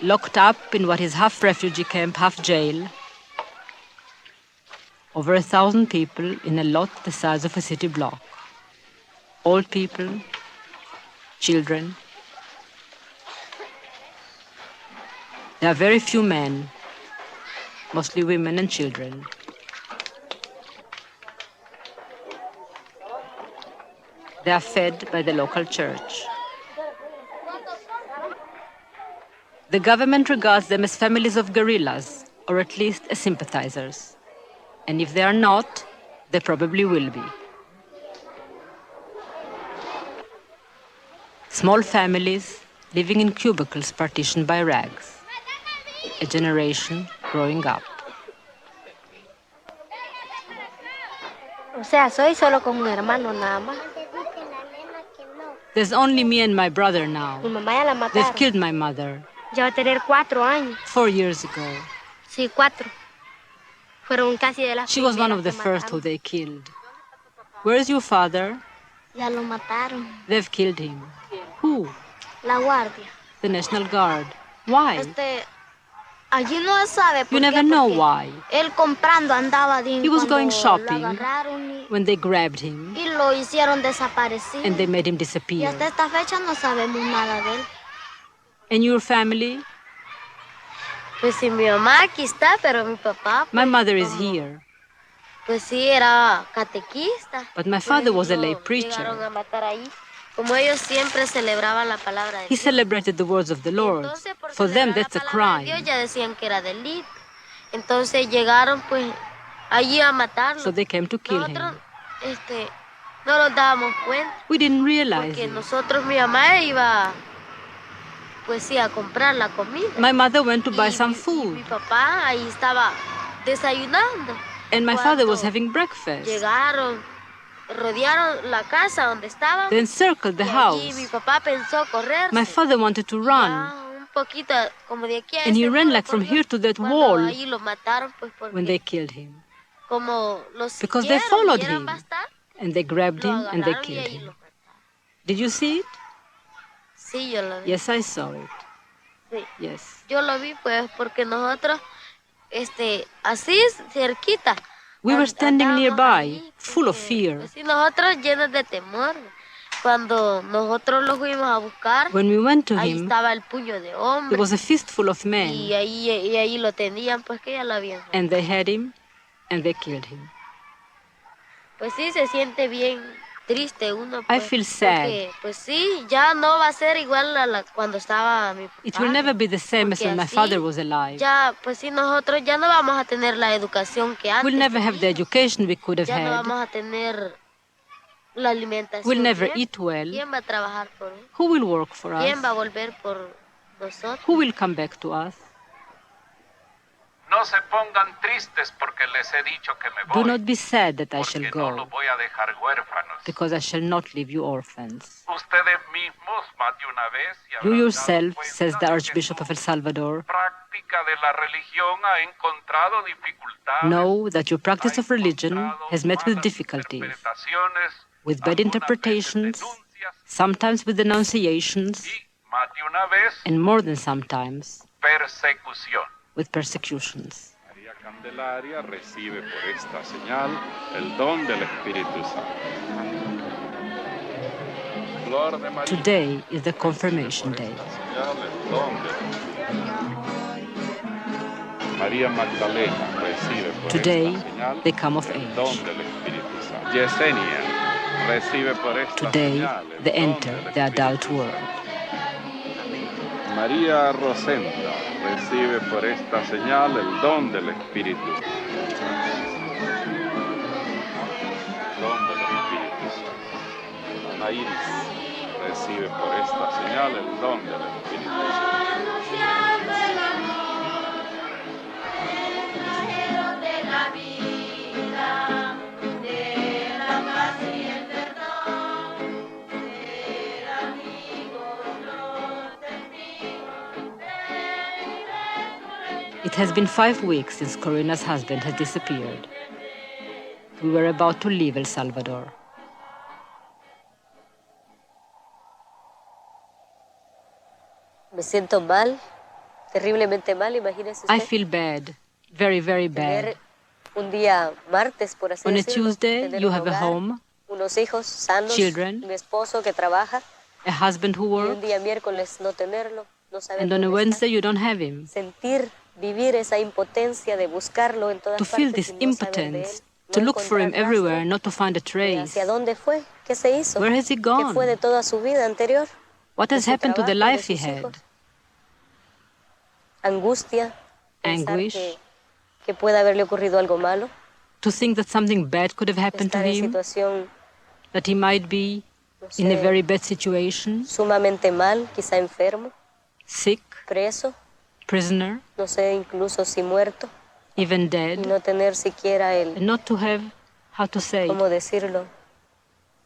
S7: locked up in what is half refugee camp, half jail. Over 1,000 people in a lot the size of a city block. Old people, children. There are very few men, mostly women and children. They are fed by the local church. The government regards them as families of guerrillas, or at least as sympathizers. And if they are not, they probably will be. Small families living in cubicles partitioned by rags. A generation growing up.
S10: O sea, soy solo con un hermano nada más.
S7: There's only me and my brother now.
S10: Mi mamá ya la mataron.
S7: They've killed my mother.
S10: Ya va a tener 4 años.
S7: 4 years ago.
S10: Sí, 4. Fueron casi de las
S7: She was one of the
S10: primeras que
S7: first
S10: mataron.
S7: who they killed. Where's your father?
S10: Ya lo mataron.
S7: They've killed him. Who?
S10: La guardia.
S7: The National Guard. Why?
S10: Allí no sabe por
S7: You
S10: qué,
S7: never know
S10: porque
S7: why.
S10: Él comprando andaba
S7: He was going shopping
S10: lo agarraron
S7: when they grabbed him
S10: y lo hicieron desaparecer.
S7: and they made him
S10: Y
S7: disappear.
S10: hasta esta fecha no sabemos nada de él.
S7: And your family?
S11: Pues sí, mi mamá aquí está, pero mi papá,
S7: My mother is here,
S11: pues sí, era catequista.
S7: but my father was a lay
S11: Llegaron
S7: preacher.
S11: a matar ahí. Como ellos siempre celebraban la palabra de
S7: He
S11: Dios.
S7: celebrated the words of the Lord. For them, that's a
S11: Dios
S7: crime.
S11: ya decían que era delito. Entonces llegaron pues allí a matarlo.
S7: So they came to kill him.
S11: Nosotros no nos dábamos cuenta.
S7: We didn't realize
S11: Porque
S7: it.
S11: nosotros, mi mamá iba pues sí a comprar la comida.
S7: My mother went to buy some
S11: Mi
S7: food,
S11: papá ahí estaba desayunando.
S7: and my father was having breakfast.
S11: Llegaron, rodearon la casa donde estaban.
S7: They encircled the
S11: Y
S7: house.
S11: mi papá pensó correr.
S7: My father wanted to run,
S11: Un poquito como de aquí a
S7: and he
S11: ese
S7: ran
S11: muro
S7: like from
S11: corrió.
S7: here to that
S11: Cuando
S7: wall
S11: ahí lo mataron pues porque
S7: when they killed him.
S11: como los
S7: Because they
S11: siguieron,
S7: followed
S11: vieron
S7: him,
S11: bastar,
S7: and they grabbed
S11: lo
S7: him and they
S11: agarraron y
S7: killed
S11: ahí
S7: him.
S11: lo-
S7: Did you see it?
S11: Sí, yo lo vi.
S7: Yes, I saw it.
S11: Sí.
S7: Yes.
S11: Yo lo vi pues porque nosotros así cerquita.
S7: We were standing
S11: Andábamos
S7: nearby,
S11: ahí,
S7: full of fear.
S11: pues sí, nosotros llenos de temor. Cuando nosotros lo fuimos a buscar,
S7: When we went to
S11: ahí
S7: him,
S11: estaba el puño de
S7: there
S11: hombre.
S7: was a fistful of men,
S11: Y ahí lo tenían, pues que ya lo habían.
S7: and they had him, and they killed him.
S11: Pues sí, se siente bien triste uno.
S7: I
S11: Pues,
S7: feel sad.
S11: porque, pues sí, ya no va a ser igual a cuando estaba mi papá.
S7: It will never be the same as
S11: Porque
S7: when my
S11: así,
S7: father was alive.
S11: Ya, pues sí, nosotros ya no vamos a tener la educación que antes.
S7: We'll never have the education we could have
S11: Ya no
S7: had.
S11: vamos a tener la alimentación.
S7: We'll never
S11: bien.
S7: eat well.
S11: ¿Quién va a trabajar por él?
S7: Who will work for us?
S11: ¿Quién va a volver por nosotros?
S7: Who will come back to us?
S8: No se pongan tristes porque les he dicho que me
S7: Do
S8: voy,
S7: not be sad that I shall
S8: porque no
S7: go,
S8: los voy a dejar huérfanos.
S7: because I shall not leave you orphans.
S8: Ustedes mismos más de una vez y
S7: You
S8: habrán
S7: yourself,
S8: dado cuenta
S7: says the
S8: de
S7: Archbishop of El Salvador,
S8: que la práctica de la religión ha encontrado dificultades,
S7: know that your practice of religion has met with difficulties,
S8: interpretaciones,
S7: with bad interpretations, sometimes with denunciations,
S8: más de una vez
S7: and more than sometimes,
S8: persecución.
S7: with persecutions.
S13: María Candelaria recibe por esta señal el don del Espíritu Santo. Flor de María,
S7: Today is the confirmation day.
S13: señal, el don del Espíritu Santo. María Magdalena recibe por
S7: Today
S13: esta señal
S7: they come of
S13: el don
S7: age.
S13: del Espíritu Santo. Yesenia recibe por esta
S7: Today
S13: señal el
S7: they
S13: don
S7: enter
S13: del
S7: the
S13: Espíritu
S7: adult
S13: Santo.
S7: world.
S13: María Rosenda recibe por esta señal el don del Espíritu Santo. Don del Espíritu Santo. Ana Iris recibe por esta señal el don del Espíritu Santo.
S7: It has been 5 weeks since Corina's husband has disappeared. We were about to leave El Salvador.
S11: Me siento mal, terriblemente mal, imagínese usted.
S7: I feel bad, very, very bad.
S11: Un día martes, por así
S7: On a
S11: decirlo,
S7: Tuesday,
S11: tener
S7: you
S11: un
S7: have a
S11: hogar,
S7: home,
S11: unos hijos sanos,
S7: children,
S11: un esposo que trabaja,
S7: a husband who
S11: y un
S7: works,
S11: día miércoles no tenerlo, no saber
S7: and on a
S11: dónde
S7: Wednesday
S11: está.
S7: you don't have him.
S11: Sentir, vivir esa impotencia de buscarlo en todas
S7: To feel
S11: partes
S7: this
S11: y no saber de él,
S7: impotence,
S11: no
S7: to look for him
S11: encontrar
S7: everywhere,
S11: rastro
S7: not to find a
S11: de
S7: trace.
S11: hacia dónde fue, qué se hizo,
S7: Where has he
S11: qué
S7: gone?
S11: fue de toda su vida anterior,
S7: What
S11: de
S7: has
S11: su
S7: happened to the
S11: trabajo, de
S7: life he
S11: sus
S7: had?
S11: hijos. Angustia, pensar
S7: Anguish,
S11: que pueda haberle ocurrido algo malo,
S7: to think that something bad could have happened to
S11: estar en
S7: him,
S11: situación,
S7: that he might be
S11: no
S7: in a
S11: sé,
S7: very bad situation,
S11: sumamente mal, quizá enfermo,
S7: sick,
S11: preso,
S7: prisoner,
S11: no sé, incluso si muerto,
S7: even
S11: y
S7: dead,
S11: no tener siquiera
S7: and not to have, how to say,
S11: ¿cómo decirlo?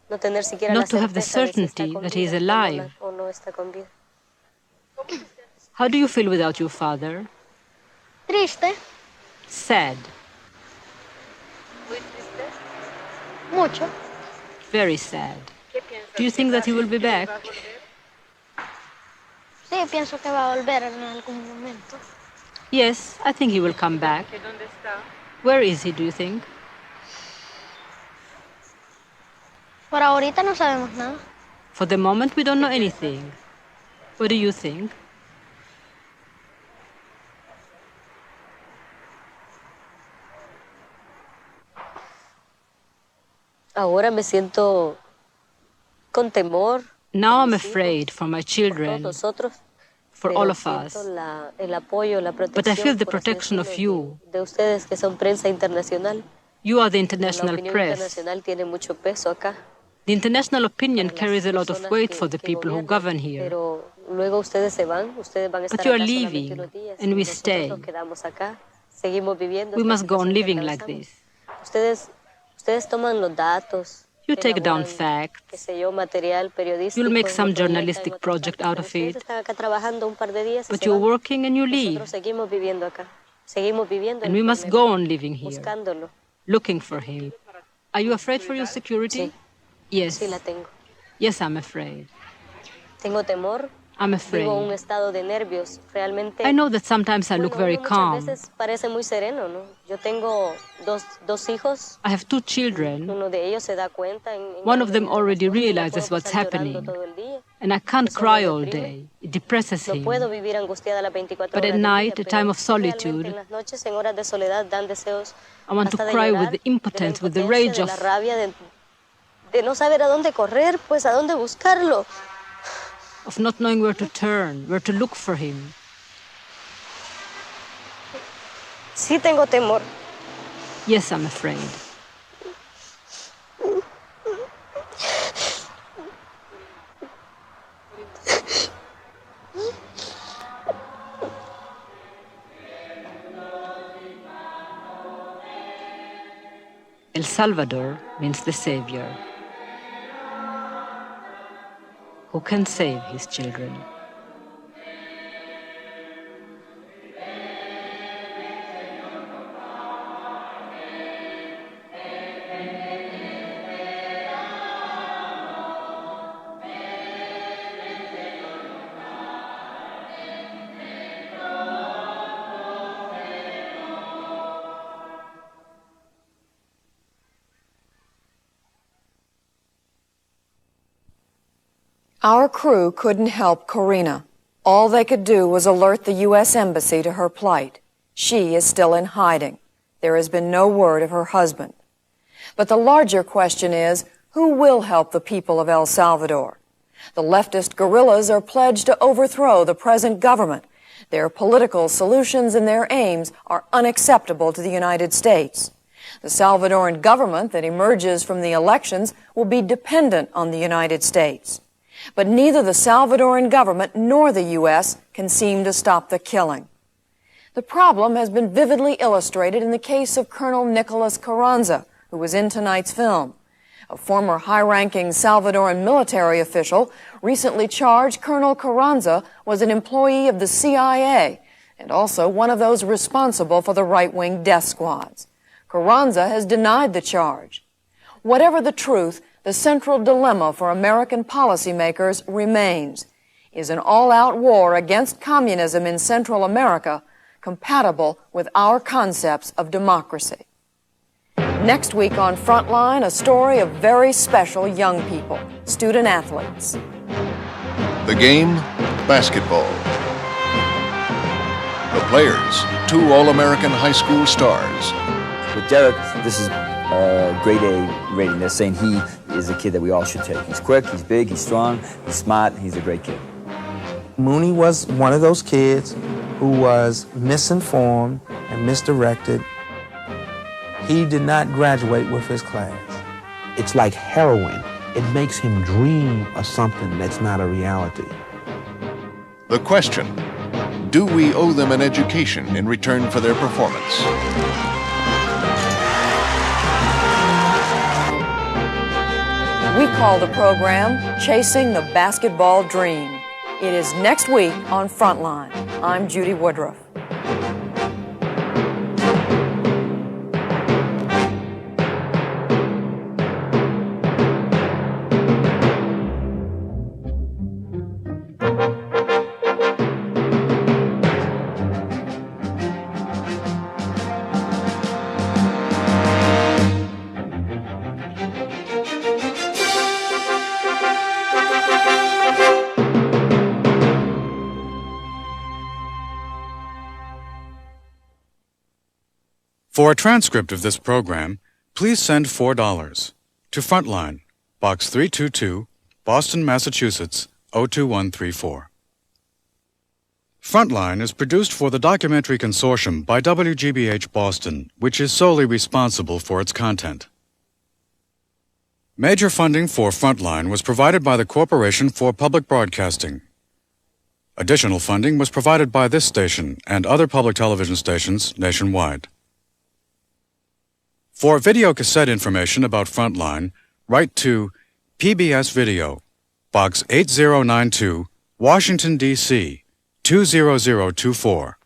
S11: No tener siquiera la
S7: not to have the
S11: certeza de si está
S7: certainty
S11: con
S7: that he is
S11: vida
S7: alive.
S11: o no está con vida.
S7: How do you feel without your father?
S10: Triste,
S7: Sad,
S10: mucho.
S7: very sad. Do you think that he will be back?
S10: Sí, pienso que va a volver en algún momento.
S7: Yes, I think he will come back. Where is he, do you think?
S10: Por ahorita no sabemos nada.
S7: For the moment, we don't know anything. What do you think?
S11: Ahora me siento con temor.
S7: Now I'm afraid for my children,
S11: Todos nosotros,
S7: for
S11: pero
S7: all of
S11: siento
S7: us.
S11: el apoyo, la protección,
S7: But I feel the
S11: por así
S7: protection of
S11: decirlo,
S7: you.
S11: de ustedes que son prensa internacional.
S7: You are the
S11: La
S7: international
S11: opinión
S7: press.
S11: internacional tiene mucho peso acá.
S7: The international opinion
S11: para las
S7: carries a lot of
S11: personas
S7: weight
S11: que-
S7: for the
S11: que
S7: people who
S11: gobiernan,
S7: govern here.
S11: Pero luego ustedes se van, ustedes van a
S7: But
S11: estar
S7: you are
S11: acá solamente
S7: leaving,
S11: unos días
S7: and
S11: y
S7: we
S11: nosotros
S7: stay.
S11: nos quedamos acá, seguimos viviendo.
S7: We
S11: esta
S7: must go on
S11: situación que
S7: living like
S11: atravesamos.
S7: this.
S11: Ustedes toman los datos,
S7: You take down
S11: elaboran,
S7: facts.
S11: qué sé yo, material periodístico.
S7: You'll make
S11: lo
S7: some
S11: proyectan en
S7: journalistic
S11: otras
S7: project
S11: partes,
S7: out
S11: pero
S7: of
S11: ustedes
S7: it.
S11: están acá trabajando un par de días y
S7: But
S11: se
S7: you're
S11: van.
S7: working and you leave.
S11: Nosotros seguimos viviendo acá, seguimos viviendo
S7: And
S11: el
S7: we must
S11: problema,
S7: go on living here,
S11: buscándolo.
S7: looking for him. Are you afraid for your security? Yes.
S11: Sí, la tengo.
S7: Yes, I'm afraid.
S11: Tengo temor.
S7: I'm
S11: Vivo un
S7: afraid.
S11: estado de nervios. Realmente.
S7: I know that sometimes I look very
S11: Uno
S7: calm.
S11: muchas veces parece muy sereno, ¿no? Yo tengo dos hijos.
S7: I have 2 children.
S11: Uno de ellos se da cuenta.
S7: One of them already realizes what's happening. And I can't cry all day. It depresses
S11: No
S7: him.
S11: puedo vivir angustiada las 24
S7: But
S11: horas
S7: at
S11: del
S7: night,
S11: día,
S7: a time
S11: pero
S7: of
S11: realmente
S7: solitude,
S11: en las noches, en horas de soledad, dan deseos
S7: I want to
S11: hasta de
S7: cry
S11: llorar,
S7: with the impotence, with the rage
S11: de la
S7: of
S11: rabia, de no saber a dónde correr, pues a dónde buscarlo.
S7: not knowing where to turn, where to look for him.
S11: Sí tengo temor.
S7: Yes, I'm afraid. El Salvador means the Savior. Who can save his children?
S12: Our crew couldn't help Corina. All they could do was alert the U.S. Embassy to her plight. She is still in hiding. There has been no word of her husband. But the larger question is, who will help the people of El Salvador? The leftist guerrillas are pledged to overthrow the present government. Their political solutions and their aims are unacceptable to the United States. The Salvadoran government that emerges from the elections will be dependent on the United States. But neither the Salvadoran government nor the U.S. can seem to stop the killing. The problem has been vividly illustrated in the case of Colonel Nicolas Carranza, who was in tonight's film. A former high-ranking Salvadoran military official recently charged Colonel Carranza was an employee of the CIA and also one of those responsible for the right-wing death squads. Carranza has denied the charge. Whatever the truth, the central dilemma for American policymakers remains. Is an all-out war against communism in Central America compatible with our concepts of democracy? Next week on Frontline, a story of very special young people, student athletes.
S14: The game, basketball. The players, 2 All-American high school stars.
S15: With Derek, this is grade A rating. They're saying he is a kid that we all should take. He's quick, he's big, he's strong, he's smart, he's a great kid.
S16: Mooney was one of those kids who was misinformed and misdirected. He did not graduate with his class.
S17: It's like heroin. It makes him dream of something that's not a reality.
S14: The question, do we owe them an education in return for their performance?
S12: We call the program Chasing the Basketball Dream. It is next week on Frontline. I'm Judy Woodruff.
S25: For a transcript of this program, please send $4 to Frontline, Box 322, Boston, Massachusetts, 02134. Frontline is produced for the Documentary Consortium by WGBH Boston, which is solely responsible for its content. Major funding for Frontline was provided by the Corporation for Public Broadcasting. Additional funding was provided by this station and other public television stations nationwide. For video cassette information about Frontline, write to PBS Video, Box 8092, Washington, D.C., 20024.